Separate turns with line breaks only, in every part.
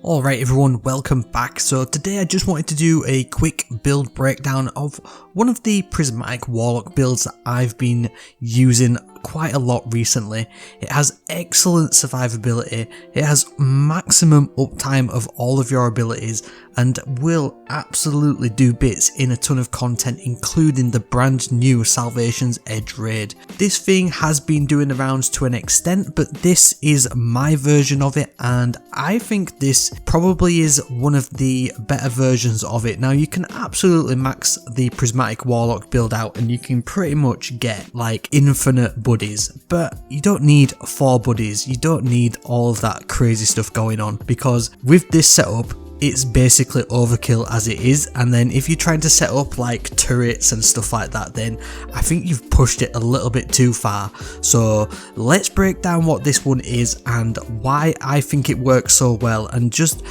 Alright everyone, welcome back. So today I just wanted to do a quick build breakdown of one of the Prismatic Warlock builds that I've been using quite a lot recently. It has excellent survivability, it has maximum uptime of all of your abilities, and will absolutely do bits in a ton of content, including the brand new Salvation's Edge raid. This thing has been doing the rounds to an extent, but this is my version of it, and I think this probably is one of the better versions of it. Now you can absolutely max the Prismatic Warlock build out and you can pretty much get like infinite buddies, but you don't need 4 buddies, you don't need all of that crazy stuff going on, because with this setup it's basically overkill as it is. And then if you're trying to set up like turrets and stuff like that, then I think you've pushed it a little bit too far. So let's break down what this one is and why I think it works so well, and just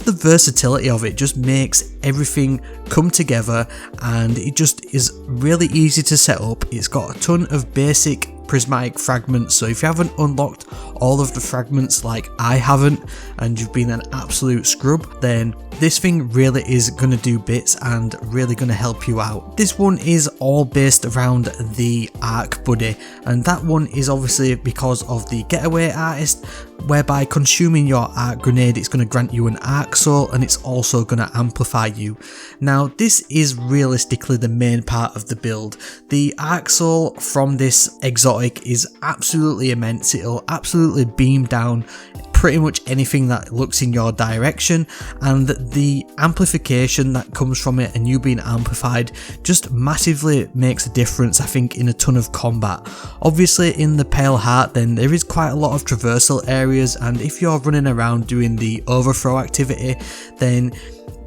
the versatility of it just makes everything come together, and it just is really easy to set up. It's got a ton of basic prismatic fragments, so if you haven't unlocked all of the fragments like I haven't and you've been an absolute scrub, then this thing really is going to do bits and really going to help you out. This one is all based around the arc buddy, and that one is obviously because of the Getaway artist, whereby consuming your arc grenade it's going to grant you an arc soul, and it's also going to amplify you. Now this is realistically the main part of the build. The arc soul from this exotic is absolutely immense. It'll absolutely beam down pretty much anything that looks in your direction, and the amplification that comes from it and you being amplified just massively makes a difference, I think, in a ton of combat. Obviously in the Pale Heart then there is quite a lot of traversal areas, and if you're running around doing the overthrow activity, then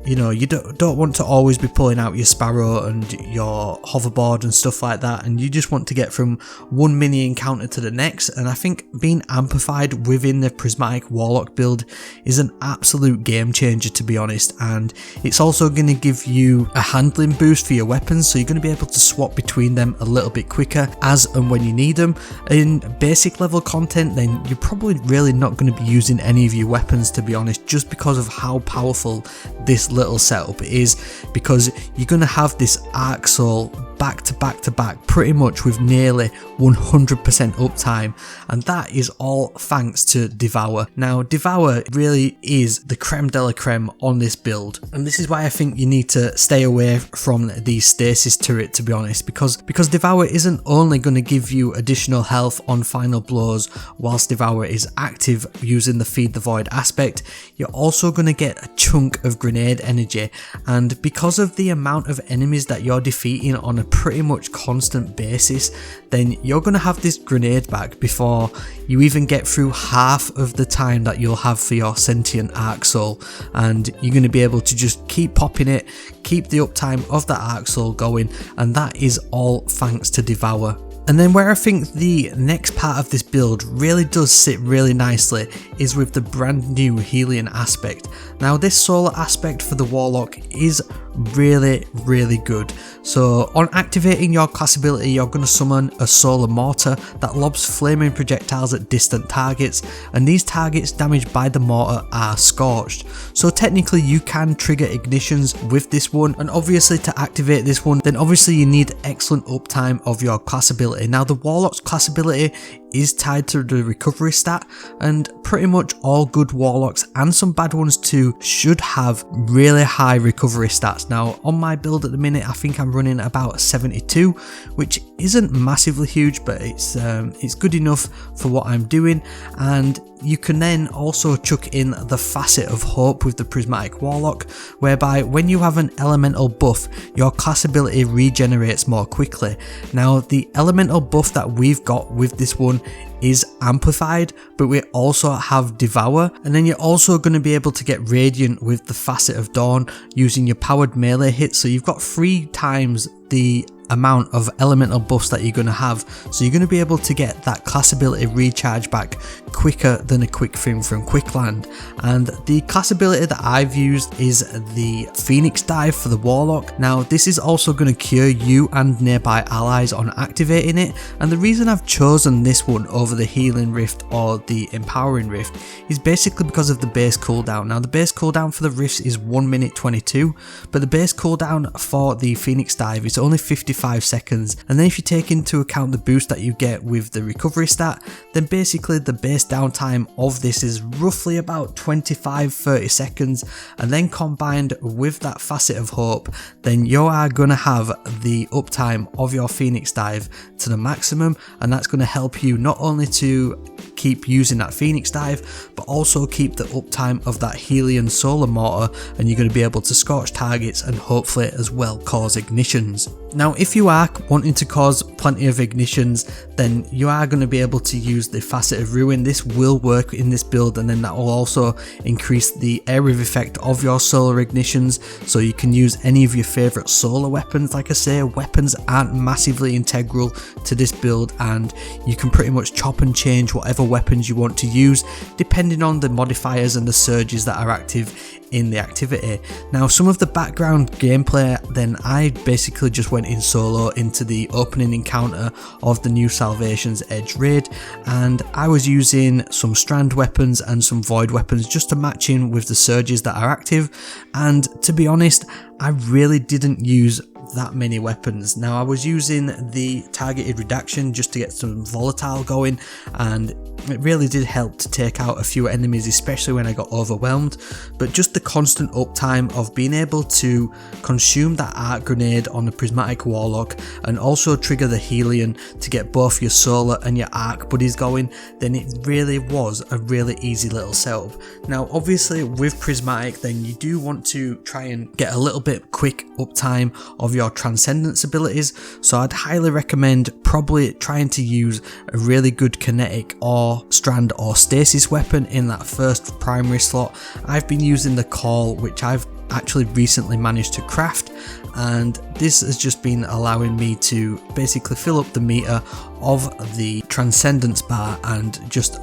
you know, you don't want to always be pulling out your Sparrow and your hoverboard and stuff like that, and you just want to get from one mini encounter to the next. And I think being amplified within the Prismatic Warlock build is an absolute game changer, to be honest, and it's also going to give you a handling boost for your weapons, so you're going to be able to swap between them a little bit quicker as and when you need them. In basic level content then you're probably really not going to be using any of your weapons, to be honest, just because of how powerful this little setup is, because you're going to have this arc soul back to back to back pretty much with nearly 100% uptime, and that is all thanks to Devour. Now Devour really is the creme de la creme on this build, and this is why I think you need to stay away from the stasis turret, to be honest, because Devour isn't only going to give you additional health on final blows whilst Devour is active using the Feed the Void aspect, you're also going to get a chunk of grenade energy, and because of the amount of enemies that you're defeating on a pretty much constant basis, then you're going to have this grenade back before you even get through half of the time that you'll have for your sentient arc soul, and you're going to be able to just keep popping it, keep the uptime of that arc soul going, and that is all thanks to Devour. And then where I think the next part of this build really does sit really nicely is with the brand new Hellion aspect. Now this solar aspect for the Warlock is really good. So on activating your class ability, you're going to summon a solar mortar that lobs flaming projectiles at distant targets, and these targets damaged by the mortar are scorched. So technically you can trigger ignitions with this one, and obviously to activate this one then obviously you need excellent uptime of your class ability. Now the Warlock's class ability is tied to the recovery stat, and pretty much all good Warlocks and some bad ones too should have really high recovery stats. Now on my build at the minute I think I'm running about 72, which isn't massively huge, but it's good enough for what I'm doing. And you can then also chuck in the Facet of Hope with the Prismatic Warlock, whereby when you have an elemental buff your class ability regenerates more quickly. Now the elemental buff that we've got with this one is amplified, but we also have Devour, and then you're also going to be able to get Radiant with the Facet of Dawn using your powered melee hits, so you've got 3 times the amount of elemental buffs that you're going to have, so you're going to be able to get that class ability recharge back quicker than a quick thing from Quickland. And the class ability that I've used is the Phoenix Dive for the Warlock. Now this is also going to cure you and nearby allies on activating it, and the reason I've chosen this one over the Healing Rift or the Empowering Rift is basically because of the base cooldown. Now the base cooldown for the Rifts is 1 minute 22, but the base cooldown for the Phoenix Dive is only 55 seconds, and then if you take into account the boost that you get with the recovery stat, then basically the base downtime of this is roughly about 25-30 seconds, and then combined with that Facet of Hope, then you are going to have the uptime of your Phoenix Dive to the maximum, and that's going to help you not only to keep using that Phoenix Dive, but also keep the uptime of that Hellion Solar Mortar, and you're going to be able to scorch targets and hopefully as well cause ignitions. Now if you are wanting to cause plenty of ignitions, then you are going to be able to use the Facet of Ruin. This will work in this build, and then that will also increase the area of effect of your solar ignitions, so you can use any of your favourite solar weapons. Like I say, weapons aren't massively integral to this build, and you can pretty much chop and change whatever weapons you want to use depending on the modifiers and the surges that are active in the activity. Now some of the background gameplay, then I basically just went in solo into the opening encounter of the New Salvation's Edge raid, and I was using some strand weapons and some void weapons just to match in with the surges that are active, and to be honest I really didn't use that many weapons. Now I was using the targeted redaction just to get some volatile going, and it really did help to take out a few enemies, especially when I got overwhelmed. But just the constant uptime of being able to consume that arc grenade on the Prismatic Warlock and also trigger the Hellion to get both your solar and your arc buddies going, then it really was a really easy little setup. Now obviously with Prismatic, then you do want to try and get a little bit quick uptime of your Transcendence abilities, so I'd highly recommend probably trying to use a really good kinetic or strand or stasis weapon in that first primary slot. I've been using the Call, which I've actually recently managed to craft, and this has just been allowing me to basically fill up the meter of the Transcendence bar and just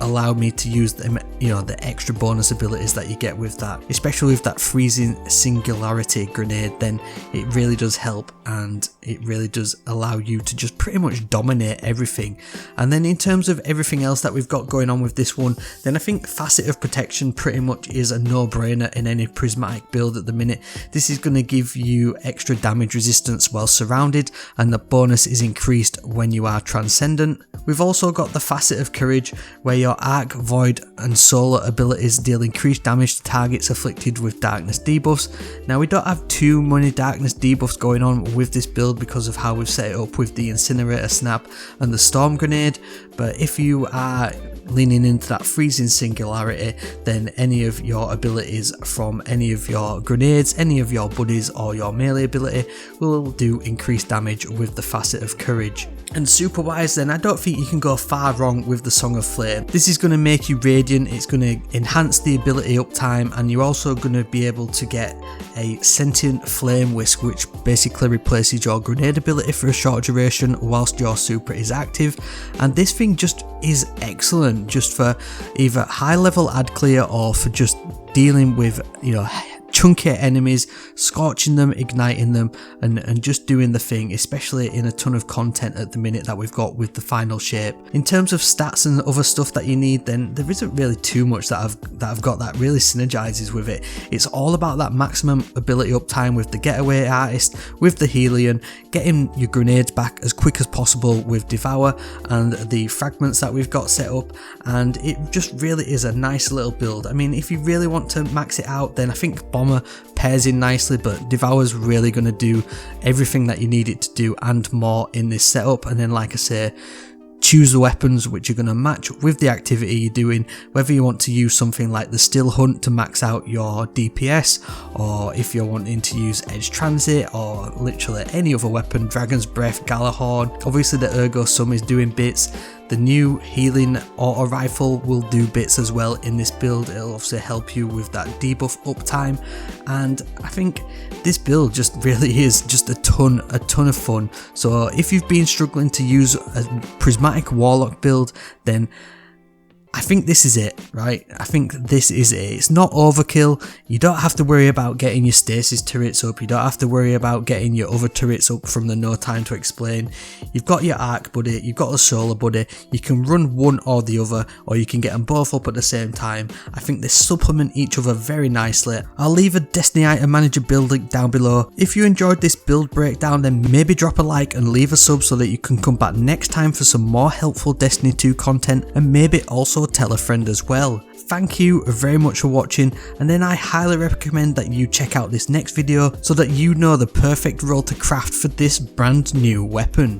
allow me to use them, you know, the extra bonus abilities that you get with that, especially with that freezing singularity grenade. Then it really does help, and it really does allow you to just pretty much dominate everything. And then in terms of everything else that we've got going on with this one, then I think Facet of Protection pretty much is a no-brainer in any Prismatic build at the minute. This is going to give you extra damage resistance while surrounded, and the bonus is increased when you are transcendent. We've also got the Facet of Courage, where your Arc, Void and Solar abilities deal increased damage to targets afflicted with darkness debuffs. Now we don't have too many darkness debuffs going on with this build because of how we've set it up with the Incinerator Snap and the Storm Grenade, but if you are leaning into that freezing singularity, then any of your abilities from any of your grenades, any of your buddies or your melee ability will do increased damage with the Facet of Courage. And super wise, then I don't think you can go far wrong with the Song of Flame. This is going to make you radiant, it's going to enhance the ability uptime, and you're also going to be able to get a Sentient Flame Whisk, which basically replaces your grenade ability for a short duration whilst your super is active. And this thing just is excellent just for either high level ad clear or for just dealing with, you know, chunky enemies, scorching them, igniting them, and just doing the thing, especially in a ton of content at the minute that we've got with the final shape. In terms of stats and other stuff that you need, then there isn't really too much that I've got that really synergizes with it. It's all about that maximum ability uptime with the Getaway artist, with the Hellion, getting your grenades back as quick as possible with Devour and the Fragments that we've got set up, and it just really is a nice little build. I mean, if you really want to max it out, then I think Bomber pairs in nicely, but Devour's really going to do everything that you need it to do and more in this setup. And then, like I say, choose the weapons which are going to match with the activity you're doing, whether you want to use something like the Still Hunt to max out your DPS, or if you're wanting to use Edge Transit, or literally any other weapon, Dragon's Breath, Galahorn. Obviously the Ergo Sum is doing bits, The new healing auto rifle will do bits as well in this build. It'll obviously help you with that debuff uptime, and I think this build just really is just a ton of fun. So if you've been struggling to use a Prismatic Warlock build, then I think this is it, right? I think this is it. It's not overkill. You don't have to worry about getting your stasis turrets up. You don't have to worry about getting your other turrets up from the no time to explain. You've got your arc buddy, you've got the solar buddy. You can run one or the other, or you can get them both up at the same time. I think they supplement each other very nicely. I'll leave a Destiny item manager build link down below. If you enjoyed this build breakdown, then maybe drop a like and leave a sub so that you can come back next time for some more helpful Destiny 2 content, and maybe also tell a friend as well. Thank you very much for watching, and then I highly recommend that you check out this next video so that you know the perfect role to craft for this brand new weapon.